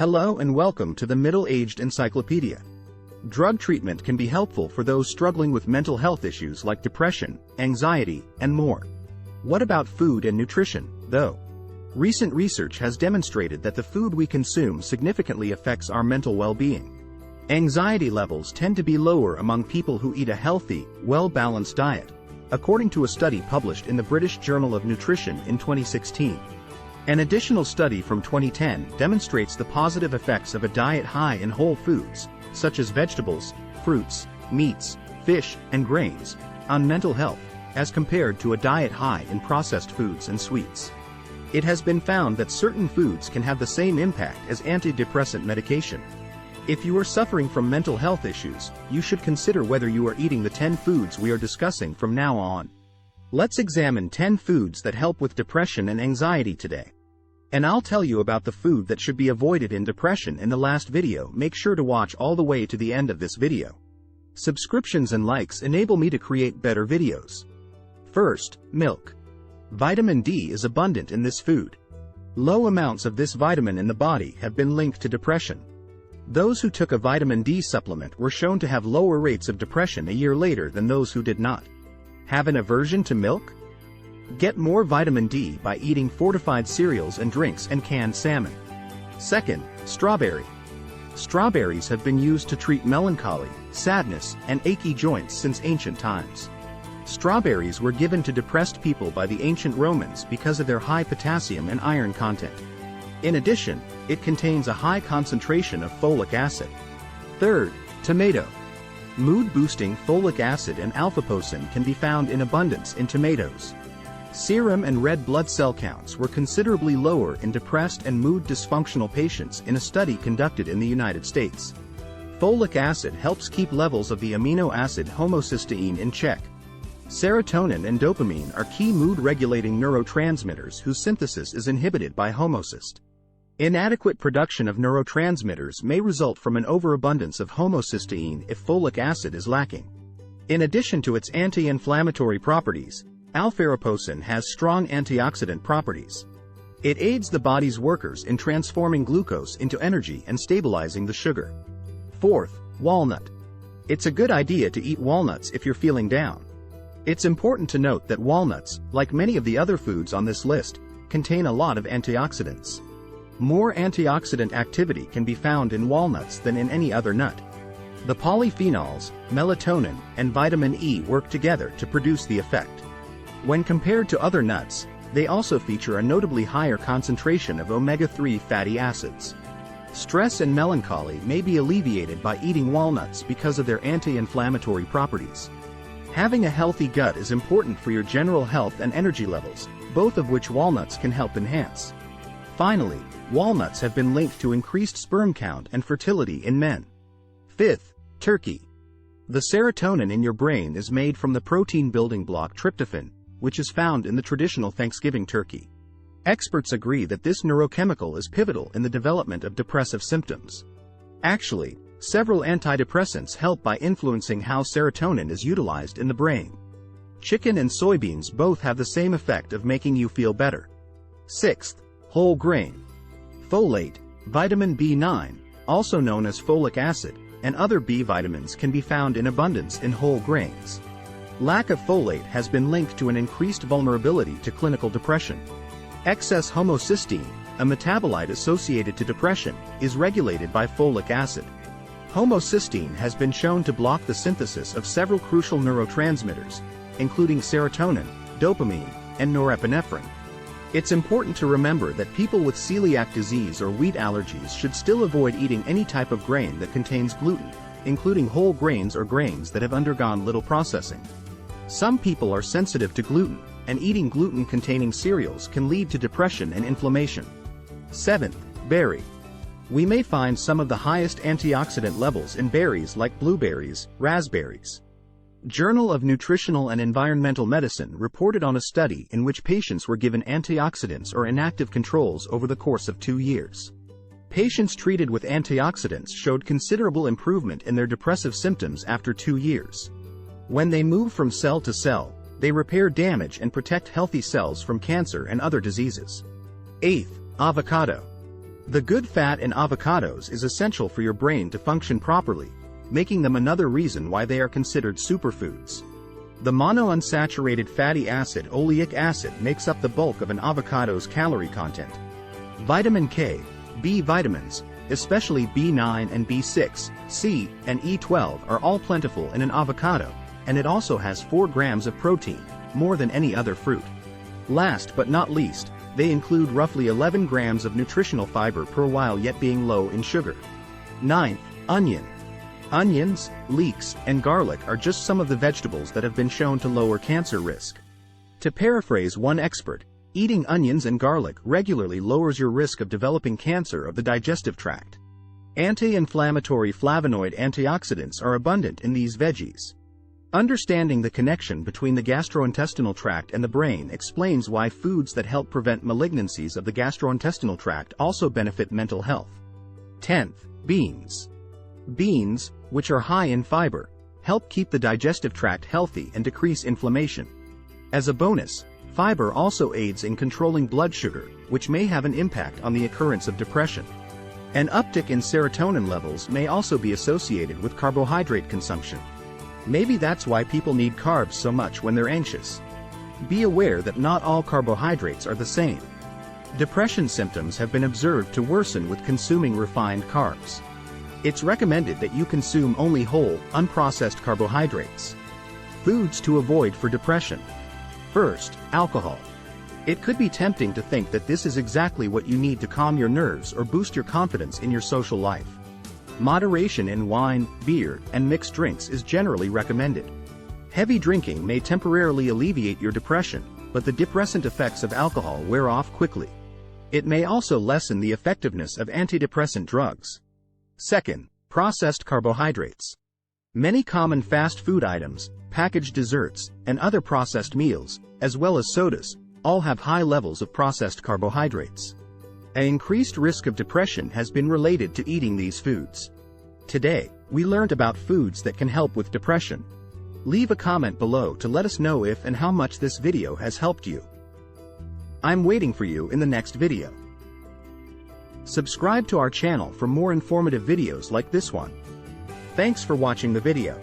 Hello and welcome to the Middle-Aged Encyclopedia. Drug treatment can be helpful for those struggling with mental health issues like depression, anxiety, and more. What about food and nutrition, though? Recent research has demonstrated that the food we consume significantly affects our mental well-being. Anxiety levels tend to be lower among people who eat a healthy, well-balanced diet, according to a study published in the British Journal of Nutrition in 2016. An additional study from 2010 demonstrates the positive effects of a diet high in whole foods, such as vegetables, fruits, meats, fish, and grains, on mental health, as compared to a diet high in processed foods and sweets. It has been found that certain foods can have the same impact as antidepressant medication. If you are suffering from mental health issues, you should consider whether you are eating the 10 foods we are discussing from now on. Let's examine 10 foods that help with depression and anxiety today. And I'll tell you about the food that should be avoided in depression in the last video. Make sure to watch all the way to the end of this video. Subscriptions and likes enable me to create better videos. First, milk. Vitamin D is abundant in this food. Low amounts of this vitamin in the body have been linked to depression. Those who took a vitamin D supplement were shown to have lower rates of depression a year later than those who did not. Have an aversion to milk? Get more vitamin D by eating fortified cereals and drinks and canned salmon. Second, strawberry. Strawberries have been used to treat melancholy, sadness, and achy joints since ancient times. Strawberries were given to depressed people by the ancient Romans because of their high potassium and iron content. In addition, it contains a high concentration of folic acid. Third, tomato. Mood-boosting folic acid and alpha-posin can be found in abundance in tomatoes. Serum and red blood cell counts were considerably lower in depressed and mood-dysfunctional patients in a study conducted in the United States. Folic acid helps keep levels of the amino acid homocysteine in check. Serotonin and dopamine are key mood-regulating neurotransmitters whose synthesis is inhibited by homocyst. Inadequate production of neurotransmitters may result from an overabundance of homocysteine if folic acid is lacking. In addition to its anti-inflammatory properties, alpha-posin has strong antioxidant properties. It aids the body's workers in transforming glucose into energy and stabilizing the sugar. Fourth, walnut. It's a good idea to eat walnuts if you're feeling down. It's important to note that walnuts, like many of the other foods on this list, contain a lot of antioxidants. More antioxidant activity can be found in walnuts than in any other nut. The polyphenols, melatonin, and vitamin E work together to produce the effect. When compared to other nuts, they also feature a notably higher concentration of omega-3 fatty acids. Stress and melancholy may be alleviated by eating walnuts because of their anti-inflammatory properties. Having a healthy gut is important for your general health and energy levels, both of which walnuts can help enhance. Finally, walnuts have been linked to increased sperm count and fertility in men. Fifth, turkey. The serotonin in your brain is made from the protein building block tryptophan, which is found in the traditional Thanksgiving turkey. Experts agree that this neurochemical is pivotal in the development of depressive symptoms. Actually, several antidepressants help by influencing how serotonin is utilized in the brain. Chicken and soybeans both have the same effect of making you feel better. Sixth, whole grain. Folate, vitamin B9, also known as folic acid, and other B vitamins can be found in abundance in whole grains. Lack of folate has been linked to an increased vulnerability to clinical depression. Excess homocysteine, a metabolite associated to depression, is regulated by folic acid. Homocysteine has been shown to block the synthesis of several crucial neurotransmitters, including serotonin, dopamine, and norepinephrine. It's important to remember that people with celiac disease or wheat allergies should still avoid eating any type of grain that contains gluten, including whole grains or grains that have undergone little processing. Some people are sensitive to gluten, and eating gluten-containing cereals can lead to depression and inflammation. Seventh, berry. We may find some of the highest antioxidant levels in berries like blueberries, raspberries. Journal of Nutritional and Environmental Medicine reported on a study in which patients were given antioxidants or inactive controls over the course of 2 years. Patients treated with antioxidants showed considerable improvement in their depressive symptoms after 2 years. When they move from cell to cell, they repair damage and protect healthy cells from cancer and other diseases. Eighth, avocado. The good fat in avocados is essential for your brain to function properly, making them another reason why they are considered superfoods. The monounsaturated fatty acid oleic acid makes up the bulk of an avocado's calorie content. Vitamin K, B vitamins, especially B9 and B6, C, and E12 are all plentiful in an avocado, and it also has 4 grams of protein, more than any other fruit. Last but not least, they include roughly 11 grams of nutritional fiber per while yet being low in sugar. 9th, onion. Onions, leeks, and garlic are just some of the vegetables that have been shown to lower cancer risk. To paraphrase one expert, eating onions and garlic regularly lowers your risk of developing cancer of the digestive tract. Anti-inflammatory flavonoid antioxidants are abundant in these veggies. Understanding the connection between the gastrointestinal tract and the brain explains why foods that help prevent malignancies of the gastrointestinal tract also benefit mental health. 10th, beans. Beans, which are high in fiber, help keep the digestive tract healthy and decrease inflammation. As a bonus, fiber also aids in controlling blood sugar, which may have an impact on the occurrence of depression. An uptick in serotonin levels may also be associated with carbohydrate consumption. Maybe that's why people need carbs so much when they're anxious. Be aware that not all carbohydrates are the same. Depression symptoms have been observed to worsen with consuming refined carbs. It's recommended that you consume only whole, unprocessed carbohydrates. Foods to avoid for depression. First, alcohol. It could be tempting to think that this is exactly what you need to calm your nerves or boost your confidence in your social life. Moderation in wine, beer, and mixed drinks is generally recommended. Heavy drinking may temporarily alleviate your depression, but the depressant effects of alcohol wear off quickly. It may also lessen the effectiveness of antidepressant drugs. Second, processed carbohydrates. Many common fast food items, packaged desserts, and other processed meals, as well as sodas, all have high levels of processed carbohydrates. An increased risk of depression has been related to eating these foods. Today, we learned about foods that can help with depression. Leave a comment below to let us know if and how much this video has helped you. I'm waiting for you in the next video. Subscribe to our channel for more informative videos like this one. Thanks for watching the video.